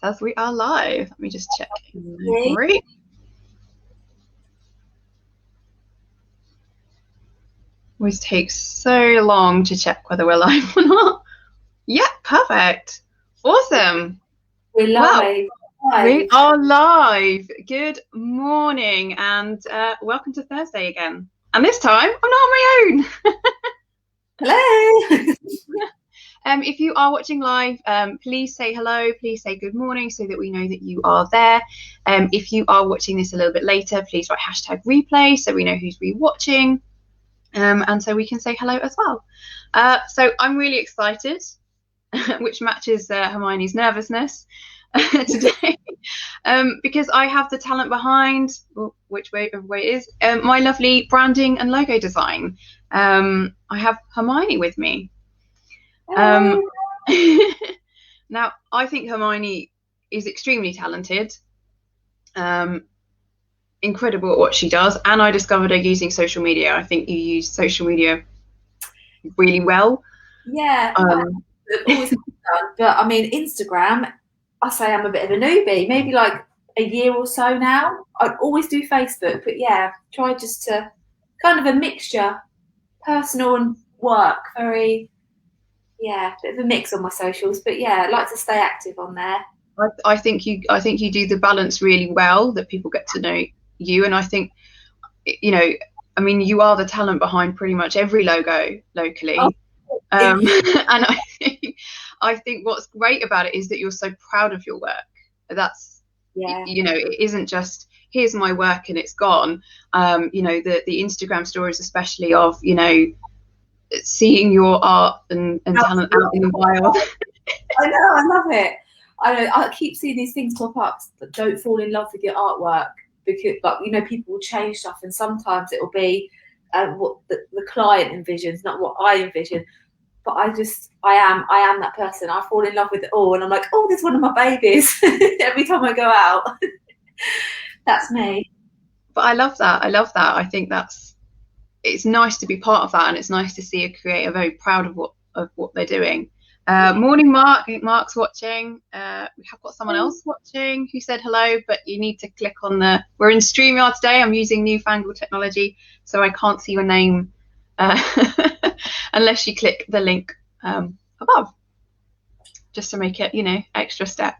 as we are live. Let me just check. Okay. Great. Always takes so long to check whether we're live or not. Yeah, perfect. Awesome. We're live. We are live. Good morning and welcome to Thursday again. And this time I'm not on my own. Hello. If you are watching live, please say hello, please say good morning so that we know that you are there. If you are watching this a little bit later, please write #replay so we know who's rewatching, and so we can say hello as well. So I'm really excited, which matches Hermione's nervousness today, because I have the talent behind, which way it is, my lovely branding and logo design. I have Hermione with me. Now, I think Hermione is extremely talented, incredible at what she does, and I discovered her using social media. I think you use social media really well. Yeah, I've always done, but I mean, Instagram, I say I'm a bit of a newbie, maybe like a year or so now. I always do Facebook, but yeah, try just to kind of a mixture, personal and work, bit of a mix on my socials, but yeah, I like to stay active on there. I think you do the balance really well, that people get to know you, and I think, you know, I mean, you are the talent behind pretty much every logo locally. And I think what's great about it is that you're so proud of your work. That's, you know, it isn't just here's my work and it's gone. You know, the Instagram stories, especially of, you know, seeing your art and talent out in the wild. I know, I love it. I keep seeing these things pop up that don't fall in love with your artwork, because, like, you know, people will change stuff, and sometimes it will be what the client envisions, not what I envision. But I am that person. I fall in love with it all, and I'm like, oh, there's one of my babies every time I go out. That's me. But I love that. I think it's nice to be part of that, and it's nice to see a creator very proud of what they're doing. Morning, Mark. I think Mark's watching. We have got someone else watching who said hello, but you need to click on we're in StreamYard today. I'm using newfangled technology, so I can't see your name unless you click the link above, just to make it, you know, extra step.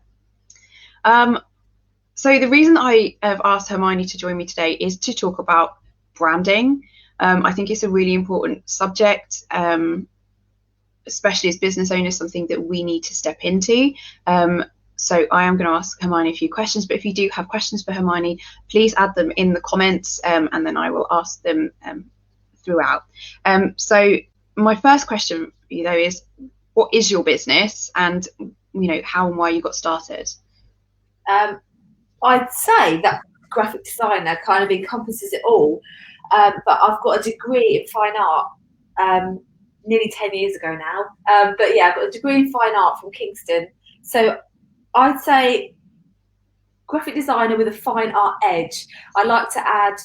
So the reason I have asked Hermione to join me today is to talk about branding. I think it's a really important subject, especially as business owners, something that we need to step into. So I am going to ask Hermione a few questions, but if you do have questions for Hermione, please add them in the comments, and then I will ask them throughout. So my first question for you, though, is what is your business, and, you know, how and why you got started? I'd say that graphic designer kind of encompasses it all, but I've got a degree in fine art nearly 10 years ago now. But yeah, I've got a degree in fine art from Kingston. So I'd say graphic designer with a fine art edge. I like to add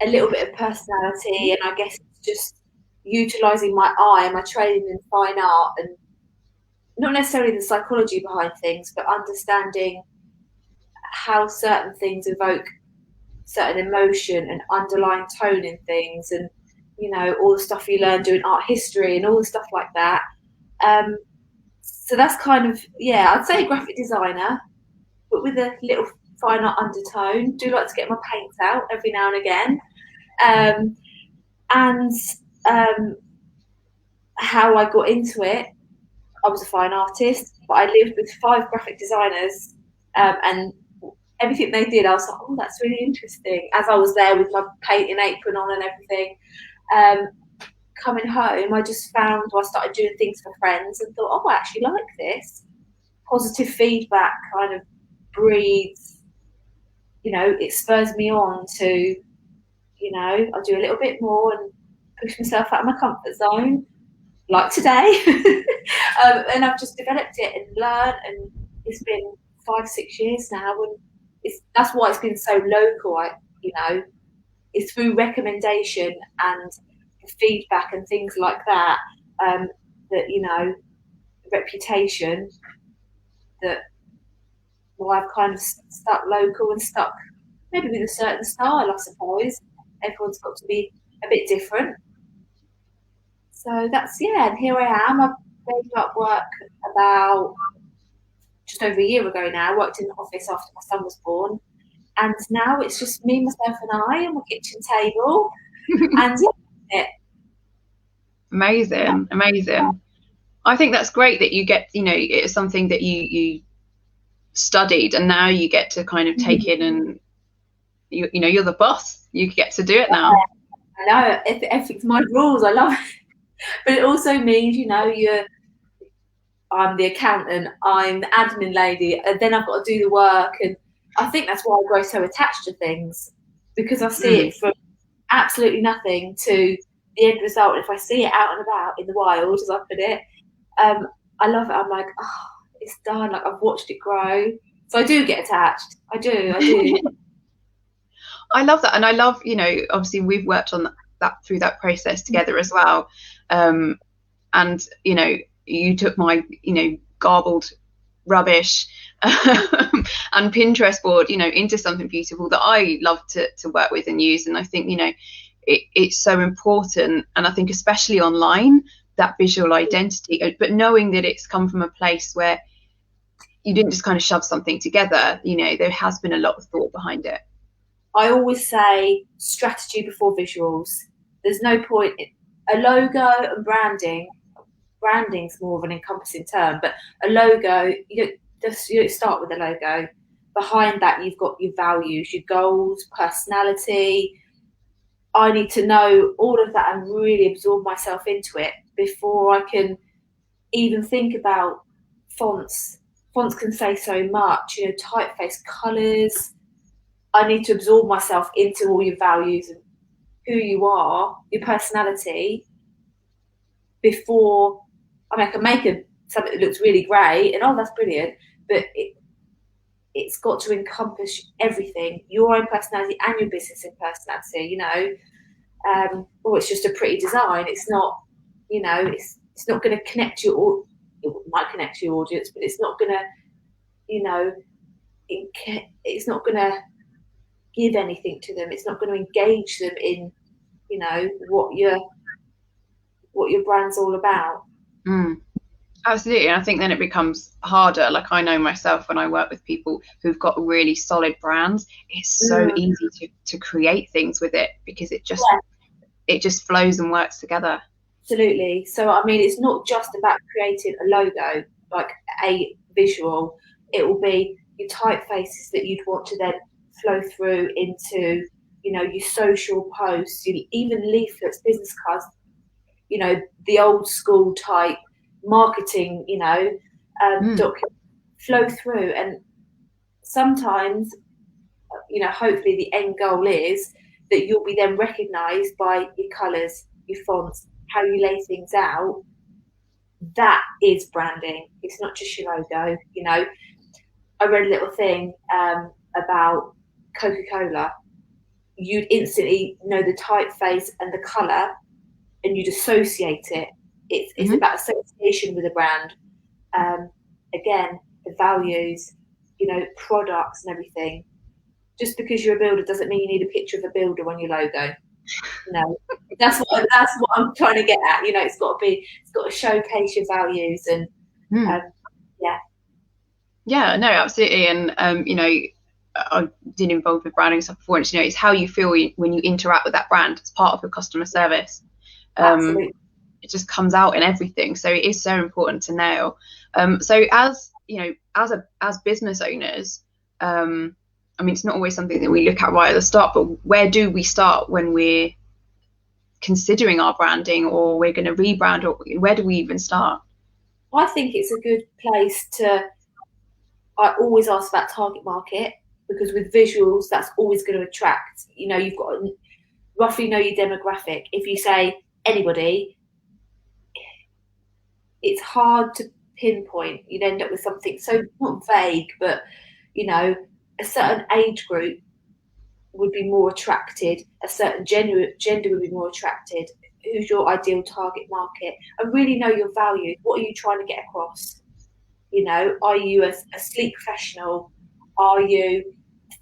a little bit of personality, and I guess it's just utilising my eye and my training in fine art, and not necessarily the psychology behind things, but understanding how certain things evoke certain emotion and underlying tone in things, and, you know, all the stuff you learn doing art history and all the stuff like that. So that's kind of, yeah, I'd say graphic designer, but with a little fine art undertone. Do like to get my paints out every now and again. And how I got into it, I was a fine artist, but I lived with 5 graphic designers, and everything they did, I was like, oh, that's really interesting. As I was there with my painting apron on and everything, coming home, I just found, I started doing things for friends and thought, oh, I actually like this. Positive feedback kind of breeds, you know, it spurs me on to, you know, I'll do a little bit more and push myself out of my comfort zone, like today. And I've just developed it and learned, and it's been 5-6 years now, and that's why it's been so local. You know, it's through recommendation and feedback and things like that, that, you know, reputation, that why I've kind of stuck local and stuck maybe with a certain style, I suppose. Everyone's got to be a bit different. So that's, yeah, and here I am. I've gave up work about just over a year ago now. I worked in the office after my son was born. And now it's just me, myself, and I on my kitchen table. And yeah, Amazing. I think that's great that you get, it's something that you studied, and now you get to kind of take in, and you're the boss. You get to do it now. I know, ethics, my rules. I love it. But it also means, I'm the accountant, I'm the admin lady, and then I've got to do the work. And I think that's why I grow so attached to things, because I see it from absolutely nothing to the end result. If I see it out and about in the wild, as I put it, I love it. I'm like, oh, it's done. Like, I've watched it grow. So I do get attached. I do. I love that. And I love, obviously we've worked on that through that process together as well. And, you took my, garbled rubbish and Pinterest board, into something beautiful that I love to work with and use. And I think, it's so important. And I think especially online, that visual identity, but knowing that it's come from a place where you didn't just kind of shove something together, there has been a lot of thought behind it. I always say strategy before visuals. There's no point. A logo and branding's more of an encompassing term, but a logo, you don't start with a logo. Behind that, you've got your values, your goals, personality. I need to know all of that and really absorb myself into it before I can even think about fonts. Fonts can say so much, typeface, colours. I need to absorb myself into all your values and who you are, your personality, before I can make something that looks really great and, oh, that's brilliant, but it's got to encompass everything, your own personality and your business and personality, or it's just a pretty design. It's not, it's not going to connect you, or it might connect to your audience, but it's not going to, it's not going to give anything to them. It's not going to engage them in, what your brand's all about. Absolutely. And I think then it becomes harder. Like, I know myself, when I work with people who've got really solid brands, it's so easy to create things with it, because it just flows and works together. Absolutely. So it's not just about creating a logo, like a visual. It will be your typefaces that you'd want to then flow through into, your social posts, even leaflets, business cards, the old school type marketing, document flow through. And sometimes, hopefully the end goal is that you'll be then recognised by your colours, your fonts, how you lay things out. That is branding. It's not just your logo. I read a little thing about Coca-Cola. You'd instantly know the typeface and the colour, and you'd associate it. It's about association with a brand. Again, the values, products and everything. Just because you're a builder doesn't mean you need a picture of a builder on your logo. That's what I'm trying to get at. It's got to showcase your values and Yeah, no, absolutely. And I've been involved with branding stuff before, and it's how you feel when you interact with that brand. It's part of your customer service. Absolutely. It just comes out in everything, so it is so important to nail. So as as business owners, it's not always something that we look at right at the start, but where do we start when we're considering our branding, or we're going to rebrand, or where do we even start? I think it's a good place to. I always ask about target market, because with visuals, that's always going to attract. You've got to roughly know your demographic. If you say anybody, it's hard to pinpoint. You'd end up with something so not vague, but a certain age group would be more attracted, a certain gender would be more attracted. Who's your ideal target market? And really know your values. What are you trying to get across? Are you a sleek professional? Are you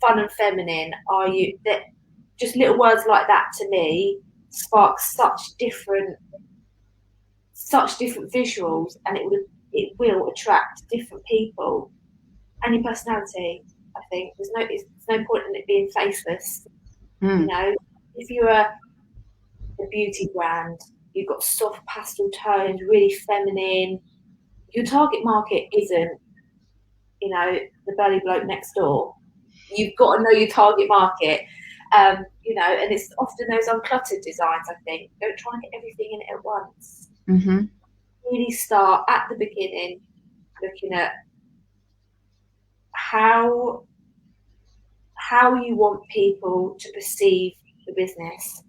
fun and feminine? Are you that? Just little words like that to me spark such different visuals, and it will attract different people and your personality. I think there's no point in it being faceless. You know, if you're a beauty brand, you've got soft pastel tones, really feminine. Your target market isn't, you know, the belly bloke next door. You've got to know your target market. You know, and it's often those uncluttered designs, I think. Don't try and get everything in it at once. Mm-hmm. Really start at the beginning, looking at how you want people to perceive the business.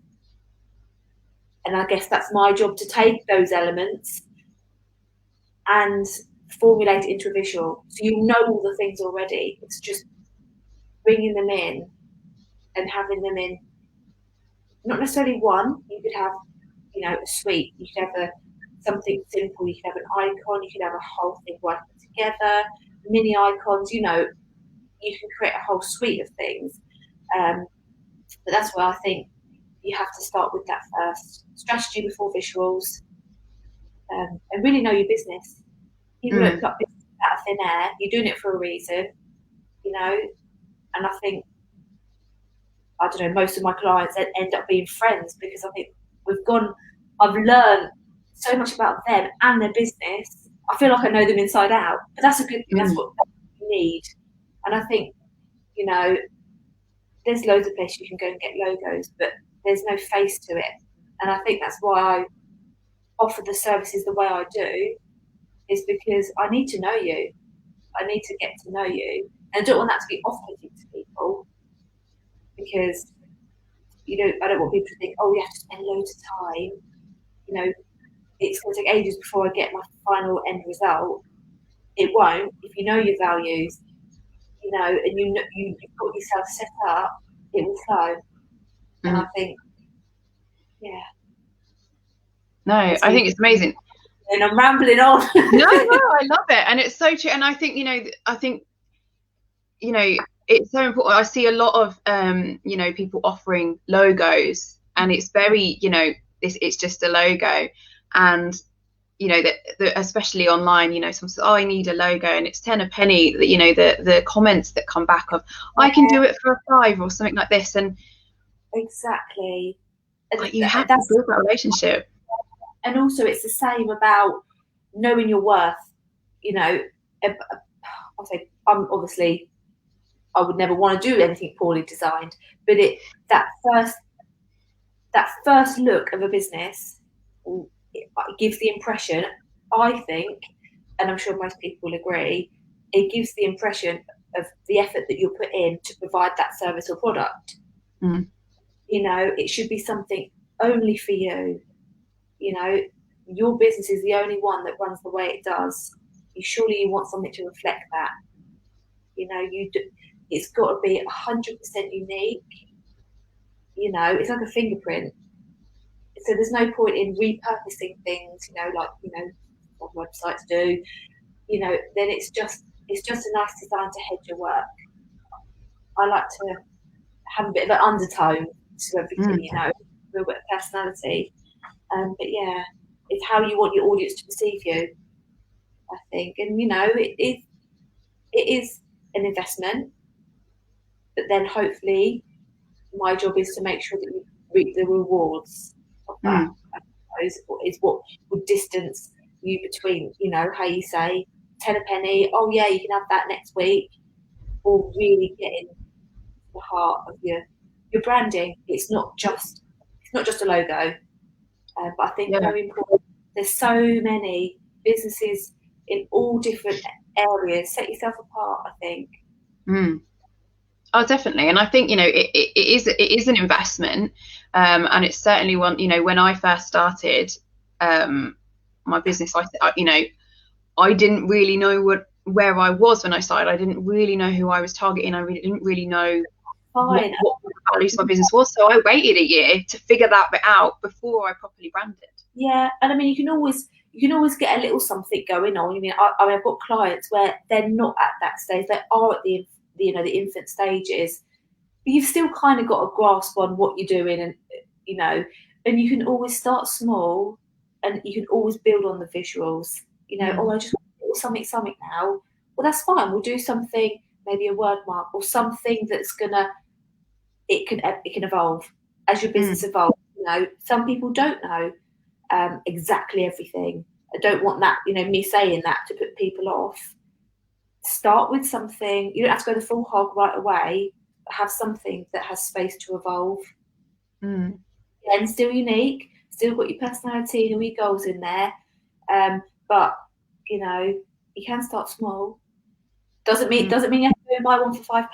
And I guess that's my job, to take those elements and formulate it into a visual. So you know all the things already. It's just bringing them in and having them in, not necessarily one. You could have, you know, a suite. You could have something simple. You could have an icon. You could have a whole thing working together, mini icons. You know, you can create a whole suite of things. But that's where I think you have to start with that first. Strategy before visuals, and really know your business. People don't pluck business out of thin air. You're doing it for a reason, you know. And I think, I don't know, most of my clients end up being friends, because I think I've learned so much about them and their business. I feel like I know them inside out. But that's a good thing. That's what you need. And I think, you know, there's loads of places you can go and get logos, but there's no face to it. And I think that's why I offer the services the way I do, is because I need to know you. I need to get to know you. And I don't want that to be off-putting to people, because, you know, I don't want people to think, oh, you have to spend loads of time. You know, it's going to take ages before I get my final end result. It won't. If you know your values, you know, and you've got yourself set up, it will flow. And I think, yeah. No, I think it's amazing. And I'm rambling on. No, I love it. And it's so true. And I think, you know, it's so important. I see a lot of, you know, people offering logos, and it's very, you know, it's just a logo. And, you know, that especially online, you know, someone says, oh, I need a logo, and it's 10 a penny. You know, the comments that come back of, I can do it for a £5 or something like this. And exactly. Like, you have to build that relationship. And also, it's the same about knowing your worth. You know, I'll say, obviously, I would never want to do anything poorly designed, but that first look of a business, it gives the impression, I think, and I'm sure most people will agree, it gives the impression of the effort that you'll put in to provide that service or product. You know, it should be something only for you. You know, your business is the only one that runs the way it does. Surely you want something to reflect that. You know, it's got to be 100% unique. You know, it's like a fingerprint. So there's no point in repurposing things, you know, like, you know, what websites do. You know, then it's just a nice design to head your work. I like to have a bit of an undertone to everything, you know, a little bit of personality. But yeah, it's how you want your audience to perceive you, I think. And, you know, it is an investment, but then hopefully my job is to make sure that you reap the rewards of that. I suppose is what would distance you between, you know, how you say 10 a penny, oh yeah, you can have that next week, or really getting the heart of your branding. It's not just a logo. But I think very important. There's so many businesses in all different areas. Set yourself apart, I think. Oh, definitely. And I think, you know, it is an investment, and it's certainly one. You know, when I first started my business, you know, I didn't really know where I was when I started. I didn't really know who I was targeting. I didn't really know what the values of my business was. So I waited a year to figure that bit out before I properly branded. Yeah, and I mean, you can always get a little something going on. I mean, I've got clients where they're not at that stage. They are at the the infant stages, but you've still kind of got a grasp on what you're doing, and and you can always start small, and you can always build on the visuals. Oh, I just want something now. Well, that's fine. We'll do something, maybe a word mark or something that's it can evolve as your business evolves. Some people don't know exactly everything. I don't want that, me saying that to put people off. Start with something. You don't have to go the full hog right away, but have something that has space to evolve. And still unique, still got your personality and all your goals in there. But you can start small. Doesn't mean you have to go and buy one for £5.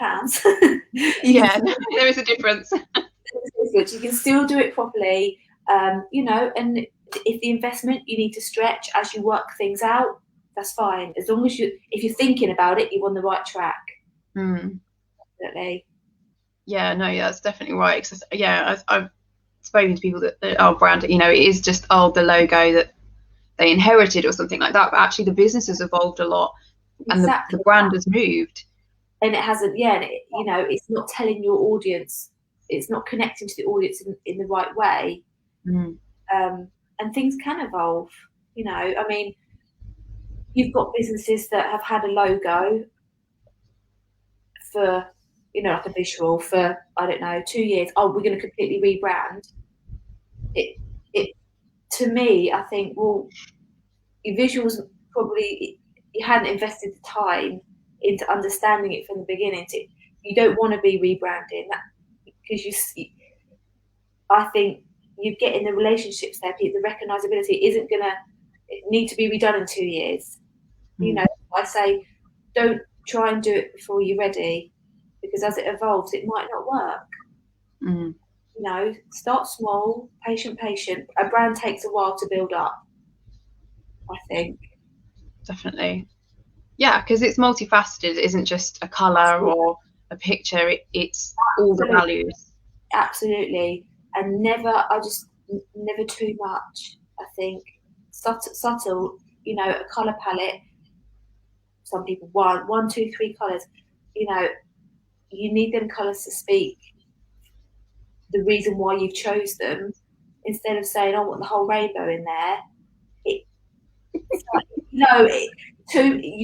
Yeah, there is a difference. You can still do it properly, and if the investment you need to stretch as you work things out, that's fine. As long as if you're thinking about it, you're on the right track. Definitely. Yeah, no, that's definitely right. Cause, I've spoken to people that are branded, it is just the logo that they inherited or something like that, but actually the business has evolved a lot, and the brand has moved. And it hasn't, it's not telling your audience, it's not connecting to the audience in the right way. And things can evolve. I mean, you've got businesses that have had a logo for, like a visual for, I don't know, 2 years. Oh, we're going to completely rebrand. It to me, I think, well, your visuals probably, you hadn't invested the time into understanding it from the beginning. You don't want to be rebranding that, because I think you get in the relationships there, the recognisability isn't going to need to be redone in 2 years. I say, don't try and do it before you're ready, because as it evolves, it might not work. Start small, patient. A brand takes a while to build up, I think. Definitely. Yeah, because it's multifaceted. It isn't just a colour or a picture. It's all the values. Absolutely. And never too much, I think. Subtle, a colour palette. Some people want 1, 2, 3 colours. You need them colours to speak the reason why you've chose them, instead of saying, I want the whole rainbow in there. You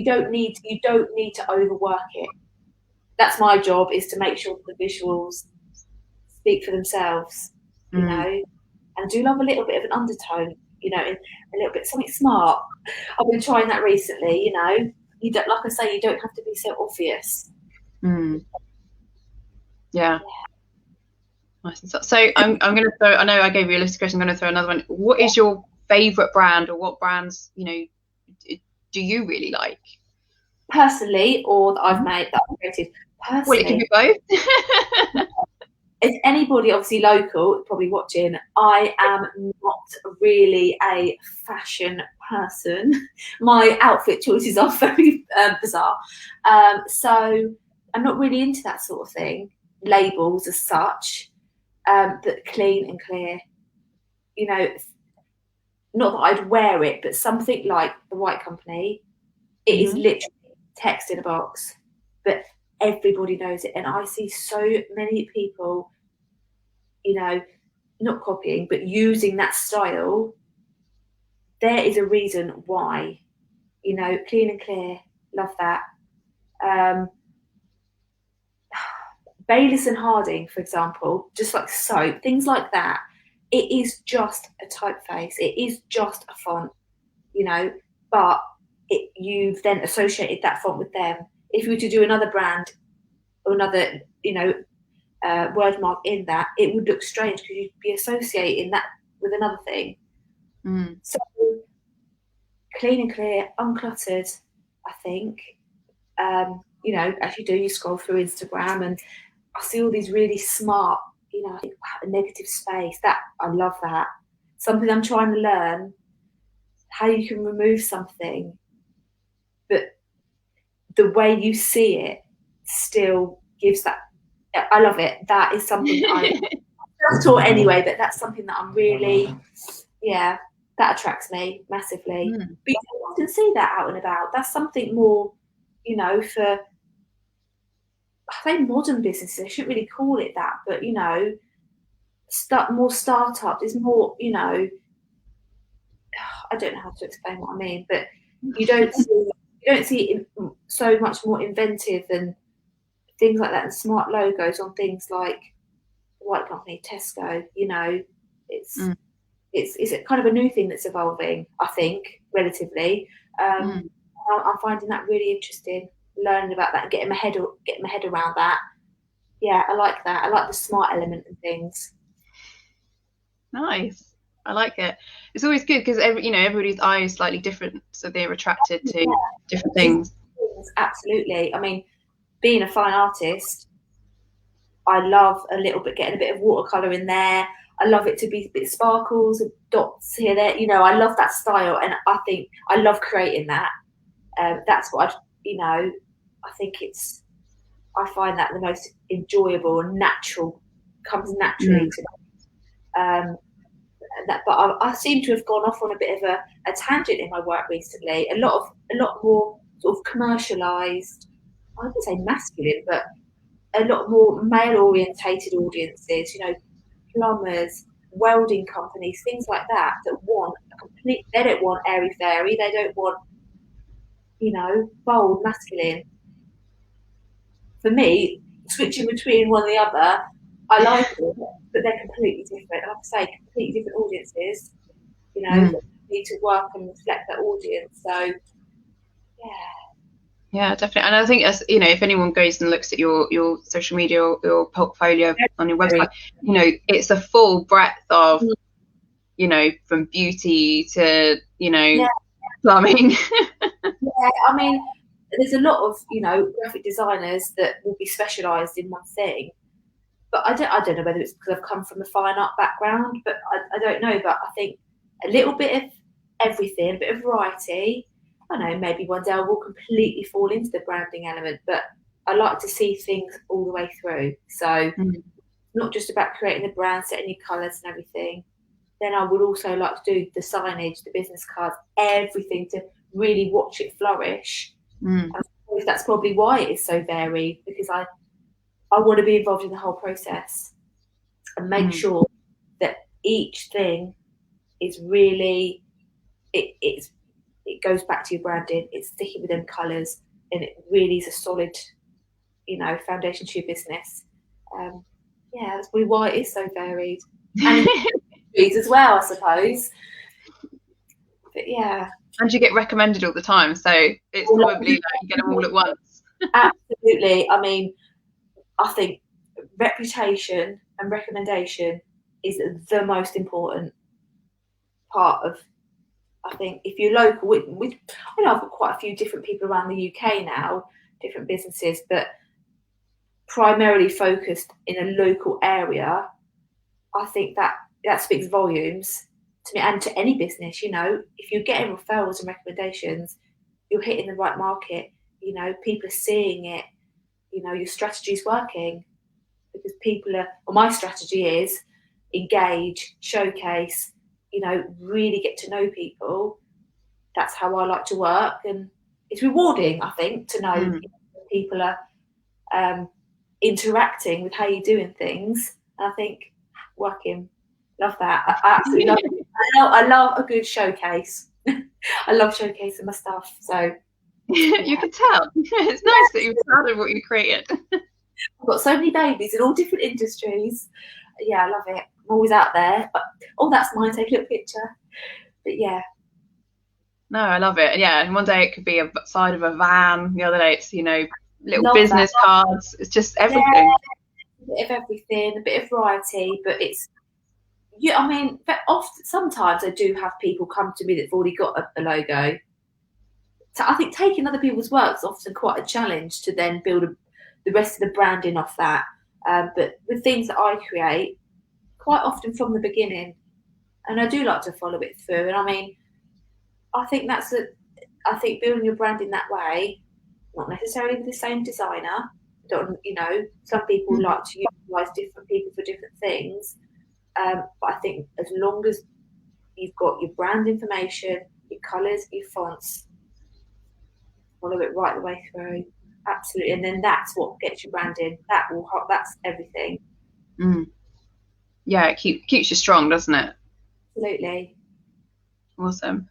don't need to overwork it. That's my job, is to make sure that the visuals speak for themselves, and do love a little bit of an undertone, a little bit something smart. I've been trying that recently. You don't, like I say, you don't have to be so obvious. Yeah. So I'm going to throw, I know I gave you a list of questions, I'm going to throw another one. What is your favourite brand, or what brands, do you really like? Personally, or that I've made, that I've created? Personally. Well, it can be both. If anybody obviously local probably watching, I am not really a fashion person. My outfit choices are very bizarre. So I'm not really into that sort of thing, labels as such, but clean and clear. Not that I'd wear it, but something like the White Company, it is literally text in a box, but everybody knows it. And I see so many people, not copying, but using that style. There is a reason why, clean and clear, love that. Bayliss and Harding, for example, just like soap, things like that. It is just a typeface. It is just a font, but you've then associated that font with them. If you were to do another brand or another, word mark in that, it would look strange, because you'd be associating that with another thing. So clean and clear, uncluttered, I think. As you do, you scroll through Instagram and I see all these really smart, I think, wow, a negative space. That, I love that. Something I'm trying to learn, how you can remove something, but the way you see it still gives that. I love it. That is something that I'm taught anyway, but that's something that I'm really, that attracts me massively. But you don't often see that out and about. That's something more, for I say modern businesses, I shouldn't really call it that, but you know, more startups. There's more, you know, I don't know how to explain what I mean, but you don't see so much more inventive and things like that, and smart logos on things like the White Company, Tesco. You know, it's it's a kind of a new thing that's evolving, I think, relatively. I'm finding that really interesting, learning about that and getting my head around that. Yeah, I like that. I like the smart element and things. Nice. I like it. It's always good because everybody's eye is slightly different, so they're attracted to different things. Absolutely. I mean, being a fine artist, I love getting a bit of watercolor in there. I love it to be a bit sparkles and dots here, there. You know, I love that style, and I think I love creating that. That's what I think I find that the most enjoyable and natural, comes naturally to me. But I seem to have gone off on a bit of a tangent in my work recently. A lot more sort of commercialised. I wouldn't say masculine, but a lot more male-orientated audiences. You know, plumbers, welding companies, things like that want a complete. They don't want airy fairy. They don't want, you know, bold masculine. For me, switching between one and the other, I like it, but they're completely different. Like I say, completely different audiences. You know, need to work and reflect that audience. So, yeah, definitely. And I think, as you know, if anyone goes and looks at your social media or your portfolio on your website, you know, it's a full breadth of, you know, from beauty to, you know, plumbing. Yeah, I mean, there's a lot of, you know, graphic designers that will be specialised in one thing. But I don't know whether it's because I've come from a fine art background, but I don't know. But I think a little bit of everything, a bit of variety. I don't know, maybe one day I will completely fall into the branding element, but I like to see things all the way through. So not just about creating the brand, setting your colours and everything. Then I would also like to do the signage, the business cards, everything to really watch it flourish. And I suppose that's probably why it is so varied, because I want to be involved in the whole process and make sure that each thing is really it goes back to your branding. It's sticking with them colours, and it really is a solid, you know, foundation to your business. Yeah, that's probably why it is so varied, and as well, I suppose. But yeah, and you get recommended all the time, so it's probably like you get them all at once. Absolutely. I mean, I think reputation and recommendation is the most important part of. I think if you're local, I know I've got quite a few different people around the UK now, different businesses, but primarily focused in a local area. I think that speaks volumes to me and to any business. You know, if you're getting referrals and recommendations, you're hitting the right market. You know, people are seeing it. You know, your strategy is working because people are. Well, my strategy is engage, showcase. You know, really get to know people. That's how I like to work, and it's rewarding, I think, to know people are interacting with how you're doing things. And I think working, love that. I absolutely love it. I love a good showcase. I love showcasing my stuff. So you can tell. It's nice that you're proud of what you created. I've got so many babies in all different industries. Yeah, I love it. I'm always out there. But, that's mine. Take a little picture. But yeah. No, I love it. Yeah, and one day it could be a side of a van. The other day it's, you know, little business cards. It's just everything. Yeah, a bit of everything, a bit of variety. But it's, I mean, often sometimes I do have people come to me that've already got a logo. So I think taking other people's work is often quite a challenge to then build the rest of the branding off that. But with things that I create, quite often from the beginning, and I do like to follow it through. And I mean, I think I think building your brand in that way, not necessarily with the same designer. You know, some people like to utilise different people for different things. But I think as long as you've got your brand information, your colours, your fonts, follow it right the way through. Absolutely. And then that's what gets you branded. That's everything. Yeah, it keeps you strong, doesn't it? Absolutely. Awesome.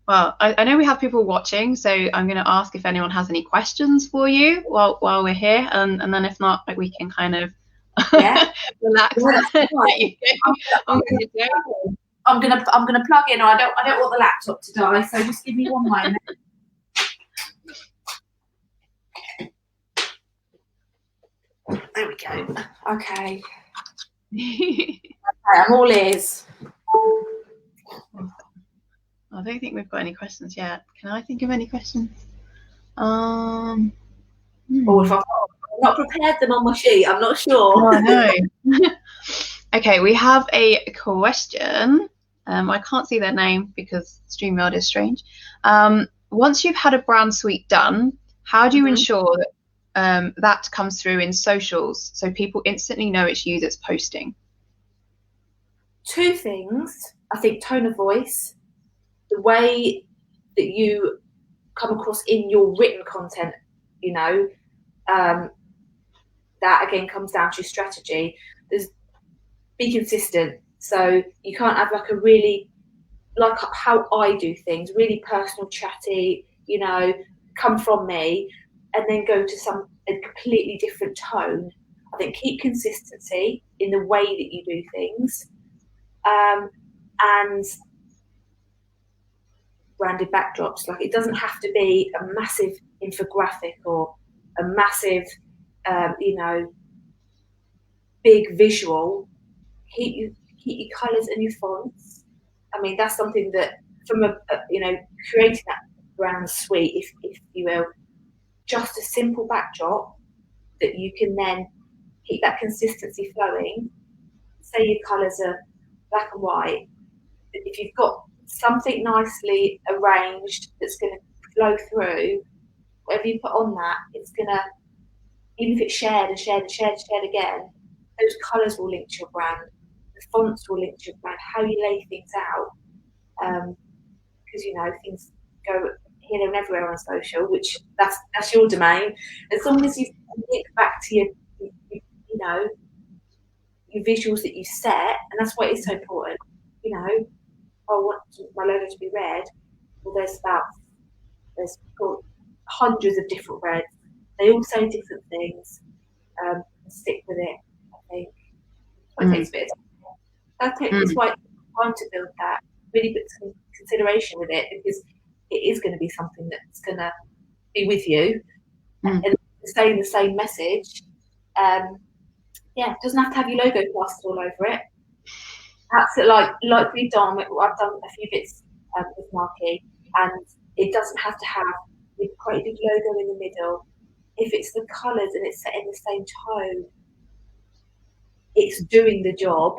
Well, I know we have people watching, so I'm going to ask if anyone has any questions for you while we're here, and then if not, like, we can kind of relax. I'm gonna plug in. I don't want the laptop to die, so just give me 1 moment. There we go. Okay. I'm all ears. I don't think we've got any questions yet. Can I think of any questions? Or if I've not prepared them on my sheet, I'm not sure. Oh, no. Okay, we have a question. I can't see their name because StreamYard is strange. Once you've had a brand suite done, how do you ensure that that comes through in socials so people instantly know it's you that's posting? 2 things. I think tone of voice, the way that you come across in your written content, that again comes down to strategy. Be consistent. So you can't have like a really, like how I do things, really personal, chatty, come from me, and then go to a completely different tone. I think keep consistency in the way that you do things, and branded backdrops. Like, it doesn't have to be a massive infographic or a massive, big visual. Keep your colours and your fonts. I mean, that's something that from creating that brand suite, if you will, just a simple backdrop that you can then keep that consistency flowing. Say your colours are black and white, but if you've got something nicely arranged that's going to flow through, whatever you put on that, it's going to, even if it's shared and shared and shared and shared again, those colours will link to your brand. The fonts will link to your brand, how you lay things out. Because, things go here, there, and everywhere on social, which that's your domain. As long as you link back to your visuals that you set, and that's why it's so important. I want my logo to be red. Well, there's hundreds of different reds. They all say different things. Stick with it, I think. It takes a bit of time. It's why it's time to build that. Really put some consideration with it, because it is going to be something that's going to be with you and saying the same message. It doesn't have to have your logo plastered all over it. That's like we've done. I've done a few bits with Marquee, and it doesn't have to have quite a big logo in the middle. If it's the colours and it's set in the same tone, it's doing the job.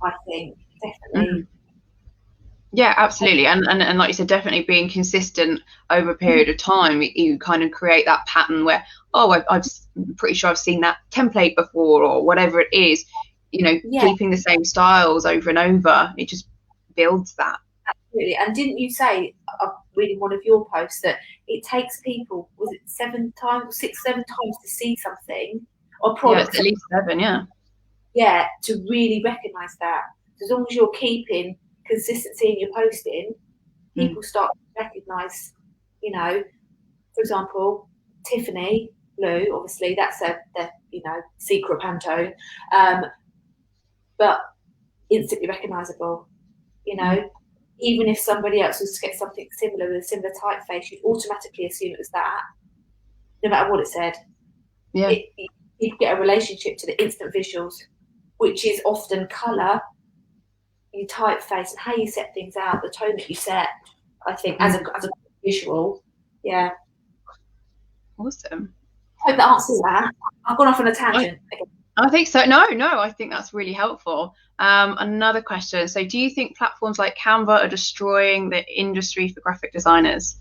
I think definitely. Yeah, absolutely, and like you said, definitely being consistent over a period of time, you kind of create that pattern where, I'm pretty sure I've seen that template before, or whatever it is. Keeping the same styles over and over, it just builds that. Absolutely. And didn't you say, reading one of your posts, that it takes people, was it 7 times, 6, 7 times to see something or product? Yeah, at least 7, yeah. Yeah, to really recognise that. As long as you're keeping consistency in your posting, people start to recognise, for example, Tiffany Blue, obviously that's the secret Pantone, but instantly recognisable. Even if somebody else was to get something similar with a similar typeface, you'd automatically assume it was that, no matter what it said. Yeah. You'd get a relationship to the instant visuals, which is often colour, your typeface, and how you set things out, the tone that you set, I think, as a visual. Yeah. Awesome. Hope that answers that. I've gone off on a tangent again. I think so. No, I think that's really helpful. Another question. So do you think platforms like Canva are destroying the industry for graphic designers?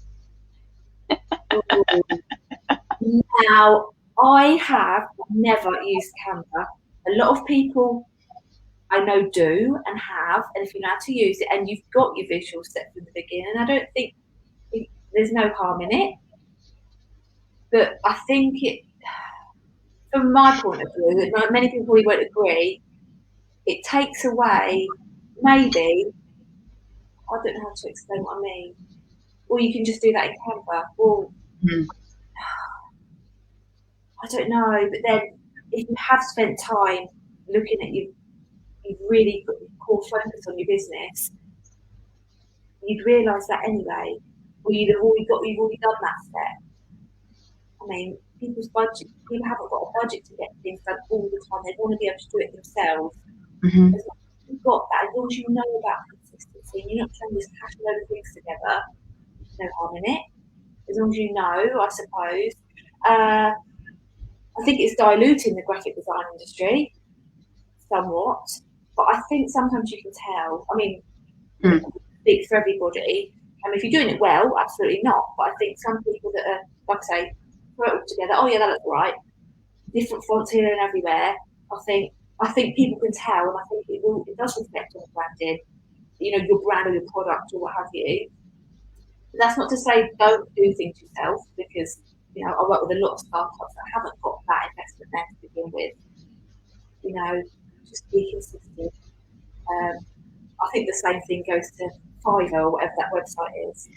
Now, I have never used Canva. A lot of people I know do and have, and if you know how to use it and you've got your visuals set from the beginning, I don't think there's no harm in it. But I think from my point of view, many people probably won't agree, it takes away, maybe, I don't know how to explain what I mean. Or you can just do that in Canva. Well, I don't know. But then if you have spent time looking at you've really got your core focus on your business, you'd realise that anyway. Or you've already done that step. I mean, people haven't got a budget to get things done all the time. They want to be able to do it themselves. Mm-hmm. As long as you've got that, as long as you know about consistency, and you're not trying to just hash a load of things together, no harm in it. As long as you know, I suppose. I think it's diluting the graphic design industry somewhat, but I think sometimes you can tell. I mean, speak for everybody. I mean, if you're doing it well, absolutely not. But I think some people that are, like I say, throw it all together. Oh yeah, that looks right. Different fonts here and everywhere. I think people can tell, and I think it does reflect on the branding. You know, your brand or your product or what have you. That's not to say don't do things yourself, because you know I work with a lot of startups that haven't got that investment there to begin with. You know, just be consistent. I think the same thing goes to Fiverr or whatever that website is.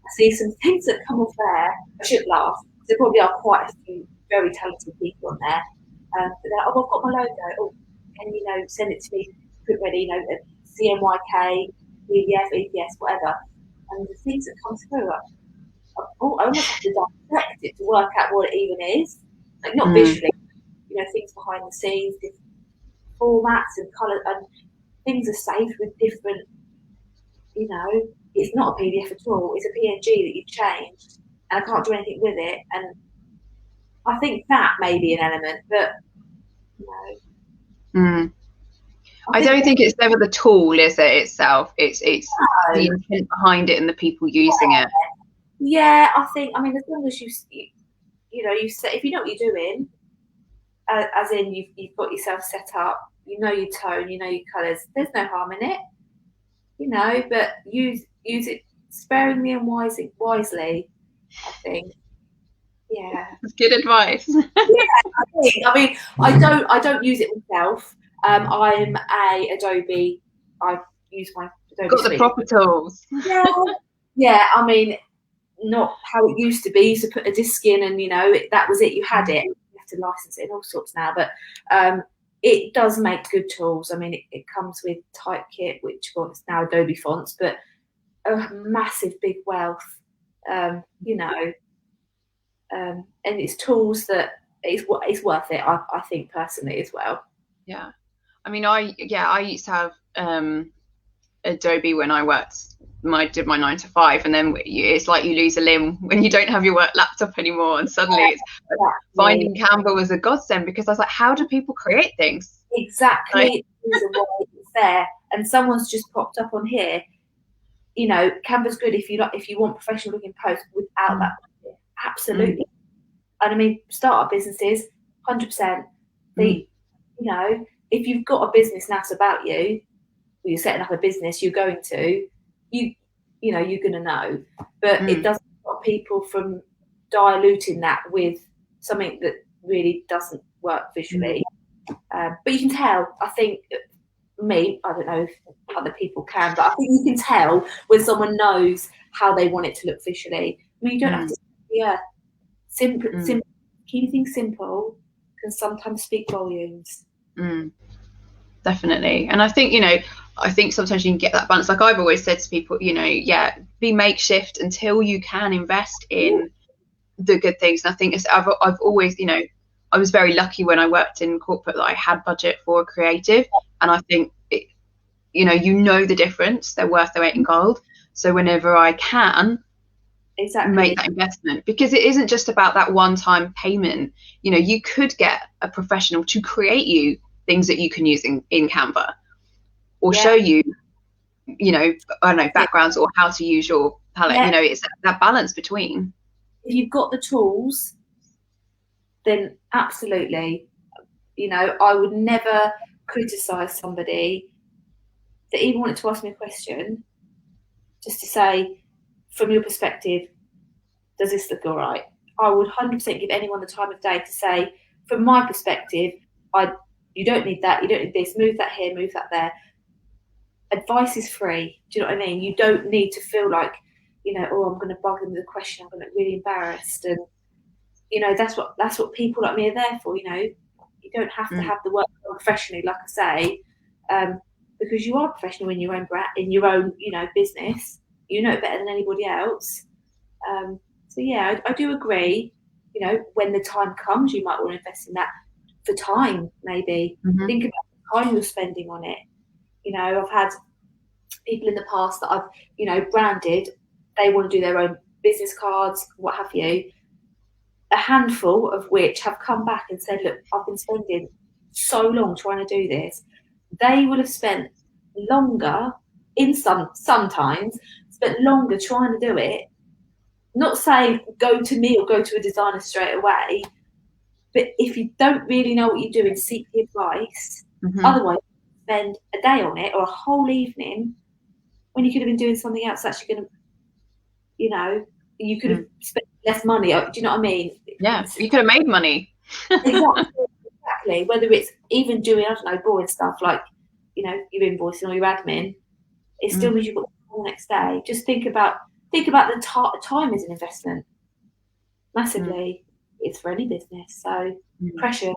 I see some things that come off there. I shouldn't laugh. There probably are quite a few very talented people on there. But they're like, oh, I've got my logo. Oh, can you know send it to me? Put ready, you know, CMYK, PDF, EPS, whatever. And the things that come through, I almost have to dissect it to work out what it even is. Like not visually, you know, things behind the scenes, different formats and colours, and things are saved with different, you know, it's not a PDF at all. It's a PNG that you've changed, and I can't do anything with it. And I think that may be an element, but you know, I don't think it's never the tool, is it itself? It's the intent behind it and the people using it. Yeah, I think. I mean, as long as you know, you set, if you know what you're doing, as in you've got yourself set up, you know your tone, you know your colours. There's no harm in it, you know. But use it sparingly and wisely. I think. Yeah. That's good advice. Yeah, I mean, I don't use it myself. I'm a Adobe. I use my Adobe. Got the proper tools. Yeah, yeah. I mean, not how it used to be. You used to put a disc in, and you know that was it. You had it. You have to license it and all sorts now, but it does make good tools. I mean, it comes with Typekit, which is now Adobe fonts, but a massive big wealth. You know. And it's tools that it's worth it. I think personally as well. Yeah, I mean, I used to have Adobe when I did my 9 to 5, and then it's like you lose a limb when you don't have your work laptop anymore, and suddenly it's finding Canva was a godsend, because I was like, how do people create things? Exactly, it's there, and someone's just popped up on here. You know, Canva's good if you want professional looking posts without that. Absolutely. And I mean, startup businesses, 100%. You know, if you've got a business now about you, or you're setting up a business, you're going to, you know, you're going to know. But it doesn't stop people from diluting that with something that really doesn't work visually. But you can tell, I think, I don't know if other people can, but I think you can tell when someone knows how they want it to look visually. I mean, you don't have to, simple, keeping things simple can sometimes speak volumes. Definitely. And I think, you know, sometimes you can get that balance. Like I've always said to people, you know, be makeshift until you can invest in the good things. And I think I've always, you know, I was very lucky when I worked in corporate that I had budget for a creative, and I think you know the difference. They're worth their weight in gold. So whenever I can make that investment, because it isn't just about that one-time payment. You know, you could get a professional to create you things that you can use in Canva, or show you, you know, I don't know, backgrounds or how to use your palette. You know, it's that balance between. If you've got the tools, then absolutely, you know, I would never criticize somebody that even wanted to ask me a question, just to say, from your perspective, does this look all right? I would 100% give anyone the time of day to say, from my perspective, you don't need that, you don't need this, move that here, move that there. Advice is free. Do you know what I mean? You don't need to feel like, oh, I'm going to bug them with a question, I'm going to look really embarrassed. And, that's what people like me are there for, You don't have to have the work professionally, like I say, because you are professional in your own business. You know it better than anybody else. So yeah, I do agree. When the time comes, you might want to invest in that for time. Maybe think about the time you're spending on it. I've had people in the past that I've branded. They want to do their own business cards, what have you. A handful of which have come back and said, look, I've been spending so long trying to do this. They would have spent longer sometimes spent longer trying to do it. Not saying go to me or go to a designer straight away, but if you don't really know what you're doing, seek the advice. Otherwise, spend a day on it or a whole evening when you could have been doing something else that's actually going to, you could have spent less money. Do you know what I mean? Yeah, you could have made money. Exactly. Whether it's even doing, I don't know, boring stuff like, your invoicing or your admin, it still means you've got the next day. Just think about the time as an investment. Massively. It's for any business. So pressure.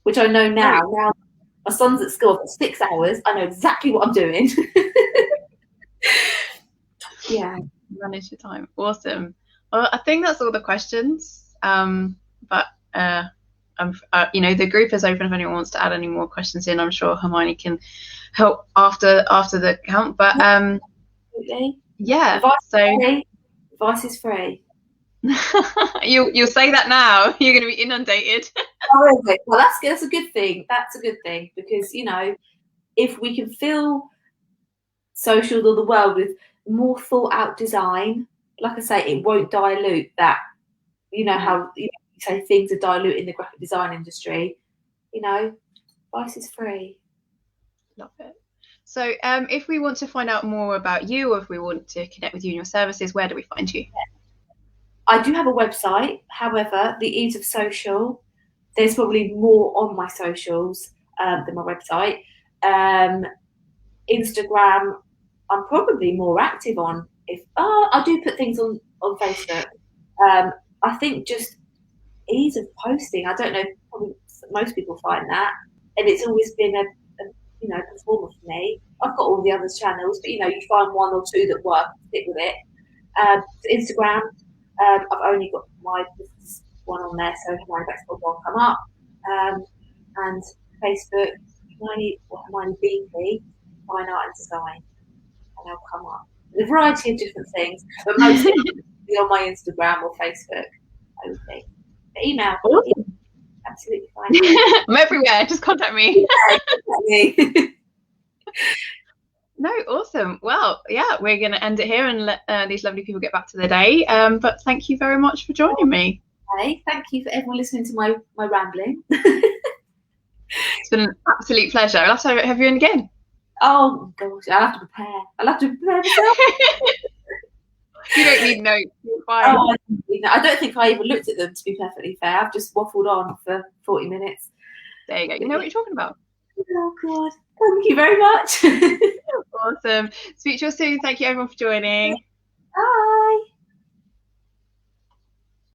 Which I know now. Now my son's at school for 6 hours. I know exactly what I'm doing. Yeah. Manage your time. Awesome. Well, I think that's all the questions. But the group is open if anyone wants to add any more questions in. I'm sure Hermione can help after the count. But yeah. Advice is free. You'll say that now. You're going to be inundated. Oh, okay. Well, that's a good thing. That's a good thing because if we can fill social or the world with more thought out design, like I say, it won't dilute that. How you say things are dilute in the graphic design industry. Advice is free. Love it. So if we want to find out more about you, or if we want to connect with you and your services, where do we find you? I do have a website. However, the ease of social, there's probably more on my socials than my website. Instagram, I'm probably more active on. I do put things on Facebook. I think just ease of posting. I don't know. Probably most people find that, and it's always been a performer for me. I've got all the other channels, but you find one or two that work, stick with it. Instagram, I've only got my business one on there, so Hermione Banks-Popple will come up. And Facebook, Hermione Beakley, Fine Art and Design, and they'll come up. There's a variety of different things, but mostly on my Instagram or Facebook, I would think. But email, absolutely fine. I'm everywhere. Just contact me. No, awesome. Well, yeah, we're going to end it here and let these lovely people get back to their day. But thank you very much for joining me. Hey, thank you for everyone listening to my rambling. It's been an absolute pleasure. I'll have to have you in again. Oh gosh, I'll have to prepare myself. You don't need notes. You're fine. I don't think I even looked at them, to be perfectly fair. I've just waffled on for 40 minutes. There you go. You know what you're talking about. Oh God, thank you very much. Awesome. Speak to you soon. Thank you everyone for joining. Bye.